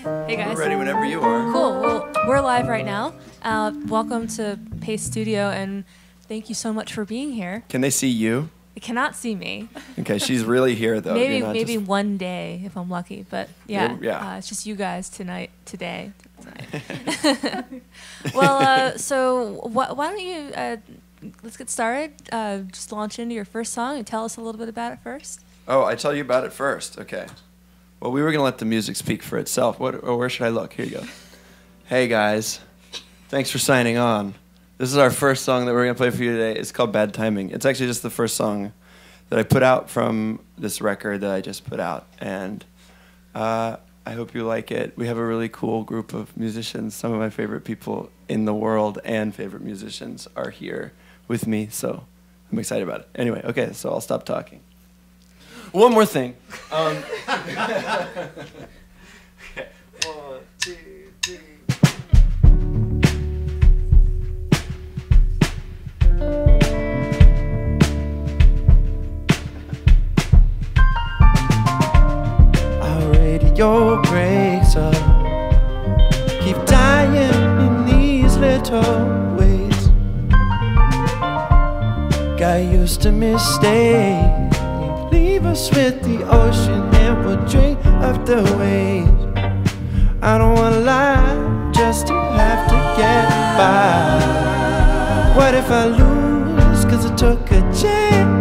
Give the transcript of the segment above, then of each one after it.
Hey guys. We're ready whenever you are. Cool. Well, we're live right now. Welcome to Pace Studio, and thank you so much for being here. Can they see you? They cannot see me. Okay, she's really here though. Maybe one day if I'm lucky, but yeah, Yeah. it's just you guys today. Well, so why don't you let's get started. Just launch into your first song and tell us a little bit about it first. Oh, I tell you about it first. Okay. Well, we were gonna let the music speak for itself. Where should I look? Here you go. Hey guys, thanks for signing on. This is our first song that we're gonna play for you today. It's called Bad Timing. It's actually just the first song that I put out from this record that I just put out, and I hope you like it. We have a really cool group of musicians. Some of my favorite people in the world and favorite musicians are here with me, so I'm excited about it. Anyway, okay, so I'll stop talking. One more thing. Okay. 1, 2, 3. Our radio breaks up. Keep dying in these little ways. Got used to mistakes. Leave us with the ocean and we'll drink up the waves. I don't wanna lie, just to have to get by. What if I lose, cause I took a chance?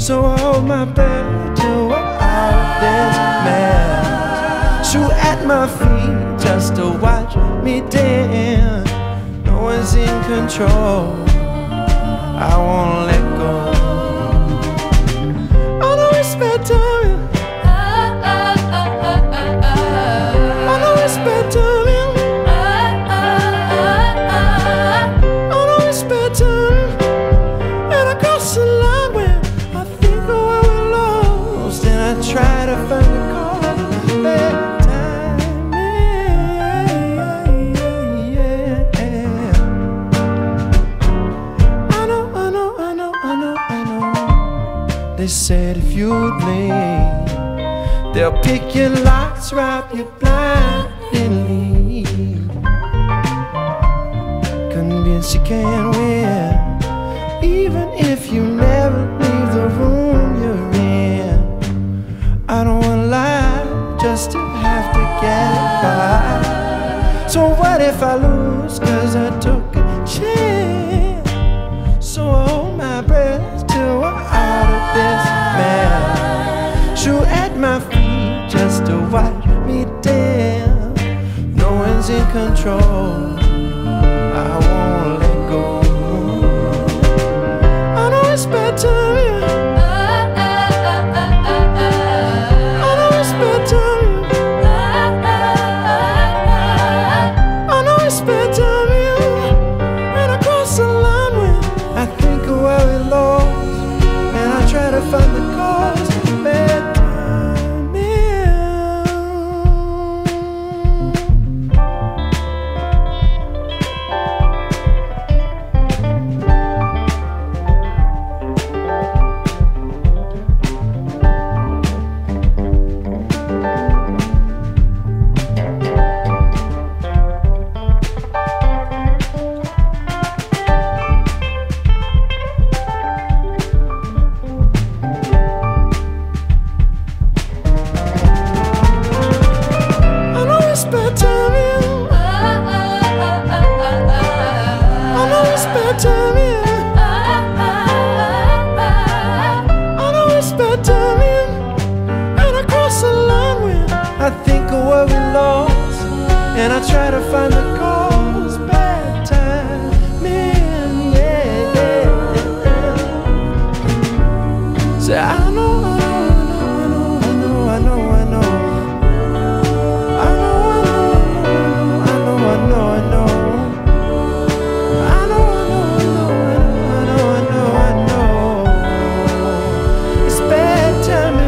So I hold my breath till we're out of this mess. Shoot at my feet just to watch me dance. No one's in control, I won't let go. Bad timing. I know it's bad timing. I know it's bad timing. And I cross the line when I think of where we lost, and I try to find the cause. Bad timing. I know. They said if you'd blink, they'll pick your locks, rob you blind and leave. Convinced you can't win, even if you never leave the room you're in. I don't wanna lie, just to have to get by. So what if I lose, cause I took a chance? So I hold my breath till we're out of this mess. Shoot at my feet just to watch me dance. No one's in control, I won't let go. I know it's bad timing. I know it's bad timing. I know it's bad timing. And I cross the line when I think of where we lost, and I try to find the cause. Bad timing. I think of where we lost, and I try to find the cause. Bad timing, yeah. Say I know. It's bad timing.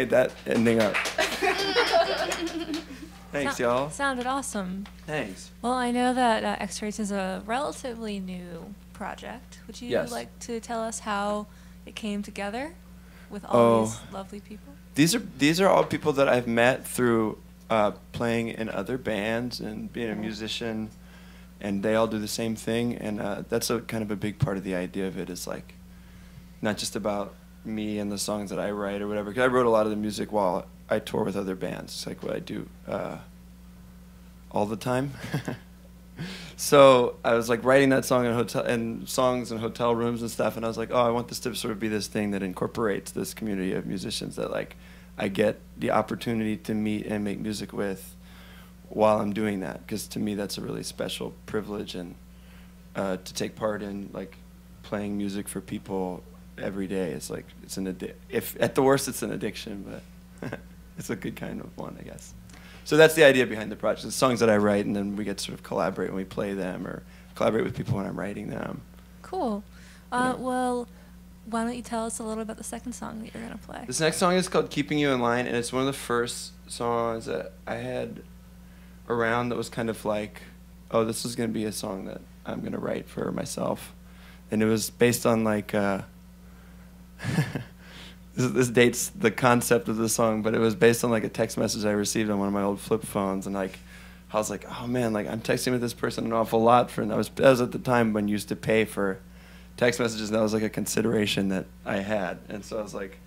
made that ending up. Thanks, y'all. Sounded awesome. Thanks. Well, I know that X-Rays is a relatively new project. Would you like to tell us how it came together with all these lovely people? These are all people that I've met through playing in other bands and being a musician, and they all do the same thing. And that's a kind of a big part of the idea of it, is like not just about me and the songs that I write or whatever. 'Cause I wrote a lot of the music while I tour with other bands. It's like what I do all the time. So I was like writing that song in songs in hotel rooms and stuff, and I was like, oh, I want this to sort of be this thing that incorporates this community of musicians that like I get the opportunity to meet and make music with while I'm doing that, because to me that's a really special privilege, and to take part in like playing music for people every day. It's like it's if at the worst it's an addiction, but it's a good kind of one, I guess. So that's the idea behind the project. It's songs that I write, and then we get to sort of collaborate when we play them, or collaborate with people when I'm writing them. Cool. Well, why don't you tell us a little about the second song that you're going to play? This next song is called Keeping You in Line, and it's one of the first songs that I had around that was kind of like, oh, this is going to be a song that I'm going to write for myself. And it was based on like... This dates the concept of the song, but it was based on like a text message I received on one of my old flip phones, and like I was like, oh man, like I'm texting with this person an awful lot that was at the time when you used to pay for text messages, and that was like a consideration that I had, and so I was like,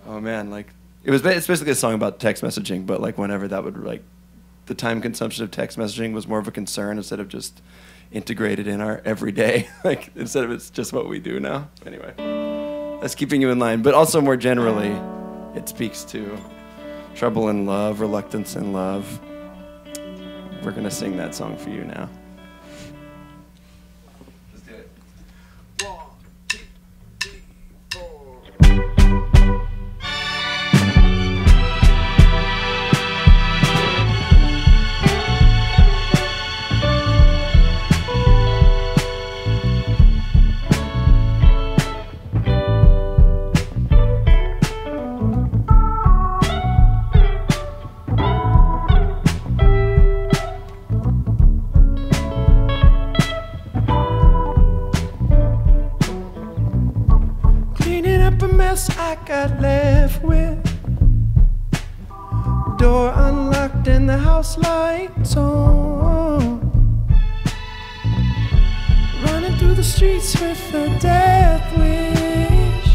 oh man, like it's basically a song about text messaging, but like whenever that would like the time consumption of text messaging was more of a concern instead of just integrated in our everyday, like instead of it's just what we do now. Anyway. That's Keeping You in Line, but also more generally, it speaks to trouble in love, reluctance in love. We're going to sing that song for you now. Let's do it. 1, 2, 3, 4. I got left with door unlocked and the house lights on, running through the streets with a death wish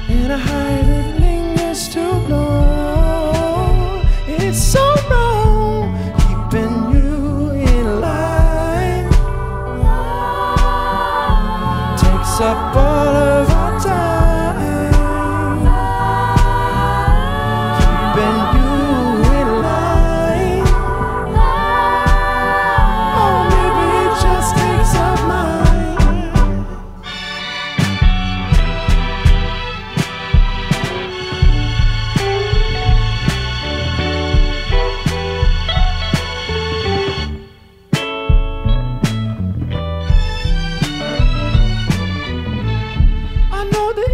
in a high that lingers too long. It's so wrong keeping you in line, takes up all of our time.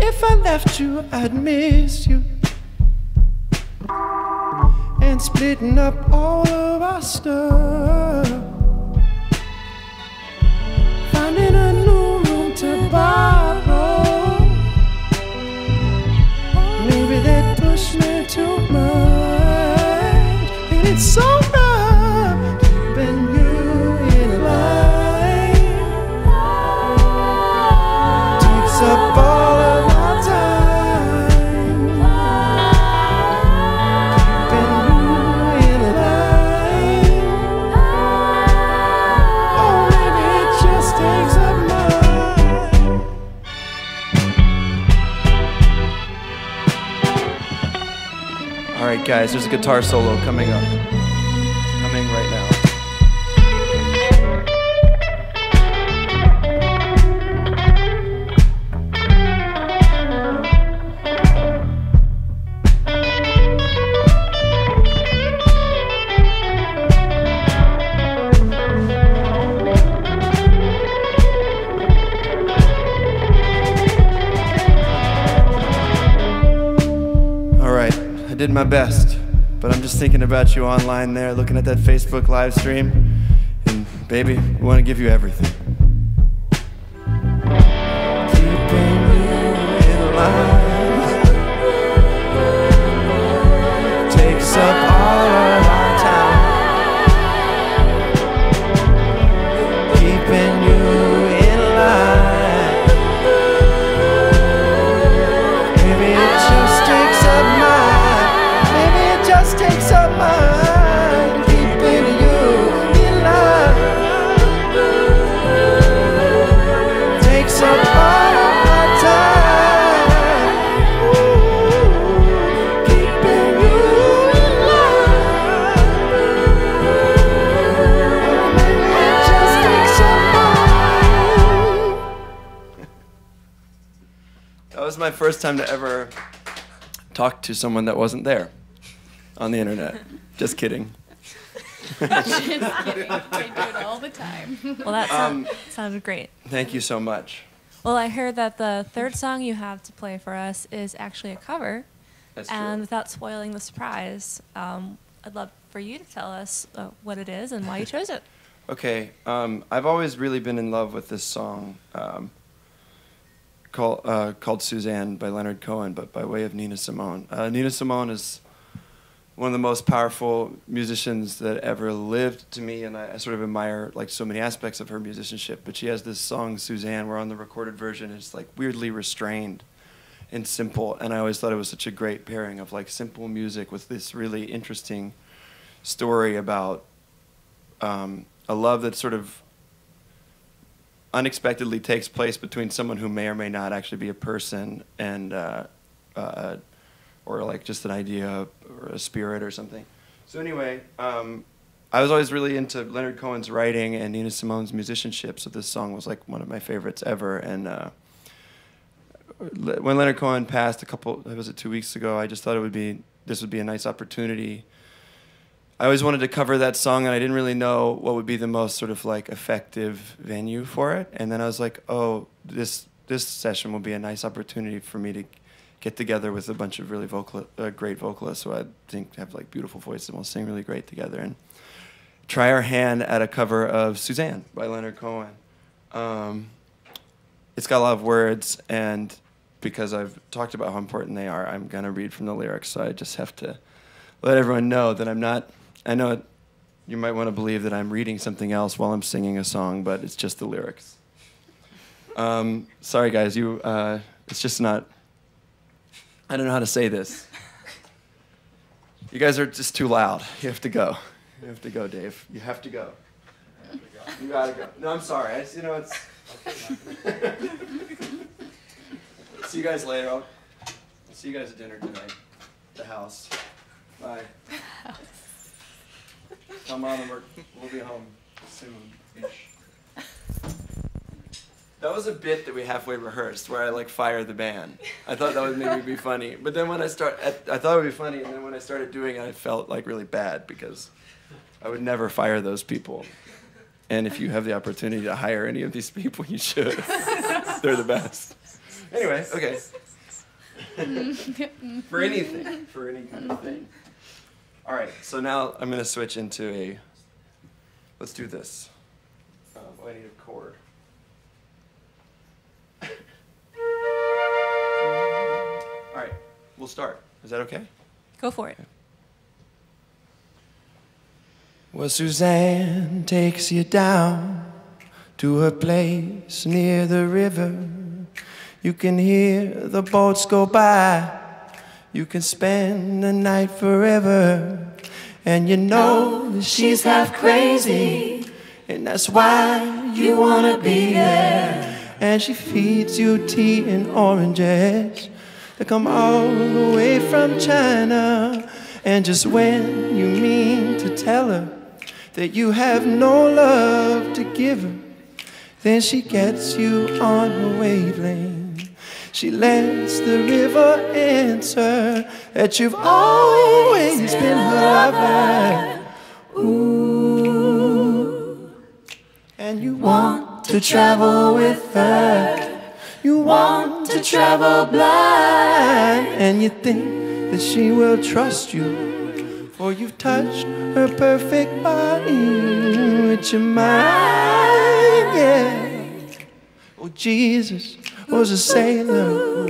If I left you, I'd miss you, and splitting up all of our stuff, finding a new room to borrow. Maybe they'd push me too much, and it's so rough keeping you in line. Takes up all of our time, keeping you in line. Oh, maybe it just takes up mine. All right, guys, there's a guitar solo coming up. Coming right now. did my best, but I'm just thinking about you online there, looking at that Facebook live stream, and baby, we want to give you everything. Keeping you in line takes up all of our time. Keeping you in line, maybe it just takes up mine. Maybe it just takes up mine. Keeping you in line takes up all of my time. Keeping you in line, maybe it just takes up mine. That was my first time to ever talk to someone that wasn't there on the internet. Just kidding. Just kidding. I do it all the time. Well, that sounded great. Thank you so much. Well, I heard that the third song you have to play for us is actually a cover. That's and true. without spoiling the surprise, I'd love for you to tell us what it is and why you chose it. Okay, I've always really been in love with this song called Suzanne by Leonard Cohen, but by way of Nina Simone. Nina Simone is one of the most powerful musicians that ever lived to me, and I sort of admire like so many aspects of her musicianship. But she has this song, Suzanne, where on the recorded version it's like weirdly restrained and simple, and I always thought it was such a great pairing of like simple music with this really interesting story about a love that sort of unexpectedly takes place between someone who may or may not actually be a person and or like just an idea or a spirit or something. So anyway, I was always really into Leonard Cohen's writing and Nina Simone's musicianship, so this song was like one of my favorites ever. And when Leonard Cohen passed was it 2 weeks ago, I just thought this would be a nice opportunity. I always wanted to cover that song, and I didn't really know what would be the most sort of like effective venue for it. And then I was like, oh, this session will be a nice opportunity for me to get together with a bunch of really great vocalists who I think have like beautiful voices and will sing really great together, and try our hand at a cover of Suzanne by Leonard Cohen. It's got a lot of words, and because I've talked about how important they are, I'm going to read from the lyrics, so I just have to let everyone know that I'm not... I know you might want to believe that I'm reading something else while I'm singing a song, but it's just the lyrics. Sorry, guys. It's just not... I don't know how to say this. You guys are just too loud. You have to go. You have to go, Dave. You have to go. You gotta go. No, I'm sorry. It's... See you guys later. I'll see you guys at dinner tonight. The house. Bye. Come on, we'll be home soon-ish. That was a bit that we halfway rehearsed, where I like fire the band. I thought that would maybe be funny, but then when I thought it would be funny, and then when I started doing it, I felt like really bad because I would never fire those people. And if you have the opportunity to hire any of these people, you should. They're the best. Anyway, okay. For anything, for any kind of thing. All right, so now I'm going to switch into let's do this. I need a chord. All right, we'll start. Is that okay? Go for it. Okay. Well, Suzanne takes you down to a place near the river. You can hear the boats go by. You can spend the night forever. And you know that she's half crazy, and that's why you wanna be there. And she feeds you tea and oranges that come all the way from China. And just when you mean to tell her that you have no love to give her, then she gets you on her wavelength. She lets the river answer that you've always been her lover. Ooh. And you want to travel with her. You want to travel blind. And you think that she will trust you, for you've touched her perfect body with your mind, yeah. Oh, Jesus was a sailor,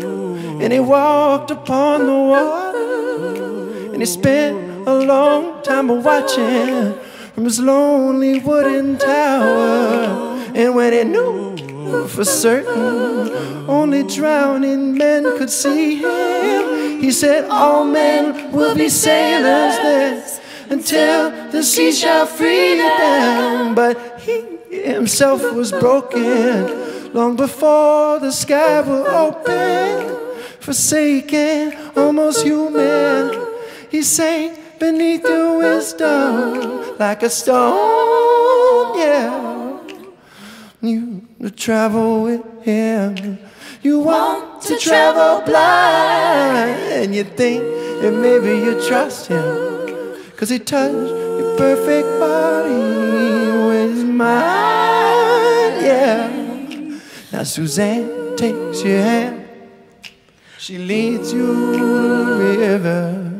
and he walked upon the water, and he spent a long time watching from his lonely wooden tower. And when he knew for certain only drowning men could see him, he said, all men will be sailors then, until the sea shall free them. But he himself was broken long before the sky will open. Forsaken, almost human, he sank beneath your wisdom like a stone, yeah. You to travel with him, you want to travel blind, and you think that maybe you trust him, 'cause he touched your perfect body with his mind, yeah. Now Suzanne takes your hand, she leads you to the river.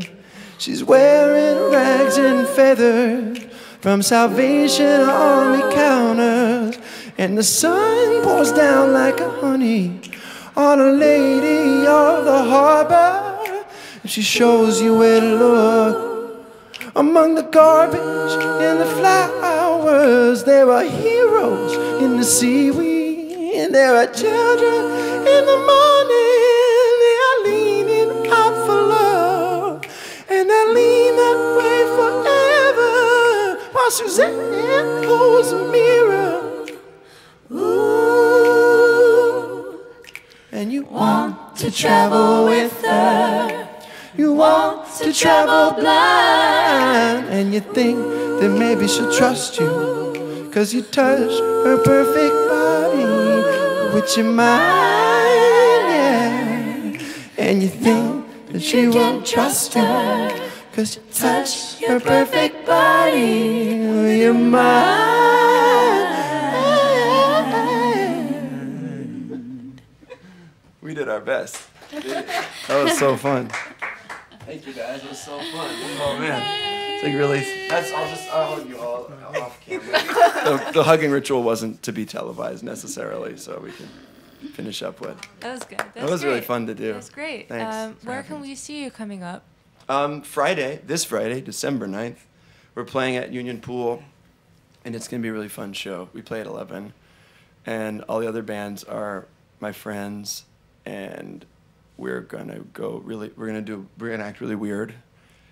She's wearing rags and feathers from Salvation Army counters, and the sun pours down like a honey on a lady of the harbor. And she shows you where to look among the garbage and the flowers. There are heroes in the seaweed, and there are children in the morning. They are leaning out for love, and they'll lean that way forever, while Suzanne holds a mirror. Ooh. And you want to travel with her, you want to travel blind, and you think that maybe she'll trust you, 'cause you touch her perfect body with your mind, yeah. And you think that she won't trust you, 'cause you touch her perfect body with your mind. We did our best. That was so fun. Thank you guys, it was so fun. Oh man, it's like really. I'll hug you all off camera. The hugging ritual wasn't to be televised necessarily, so we can finish up with. That was good. That was really fun to do. That was great. Thanks. Where can we see you coming up? This Friday, December 9th, we're playing at Union Pool, and it's gonna be a really fun show. We play at 11, and all the other bands are my friends, and we're gonna act really weird,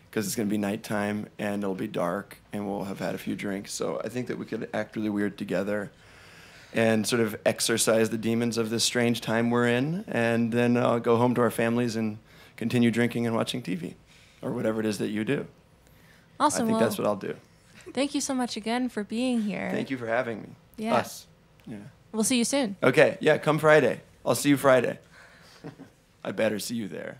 because it's gonna be nighttime and it'll be dark and we'll have had a few drinks. So I think that we could act really weird together and sort of exorcise the demons of this strange time we're in, and then go home to our families and continue drinking and watching TV, or whatever it is that you do. Awesome. I think that's what I'll do. Thank you so much again for being here. Thank you for having me. Yeah. Us. Yeah. We'll see you soon. Okay. Yeah. Come Friday. I'll see you Friday. I better see you there.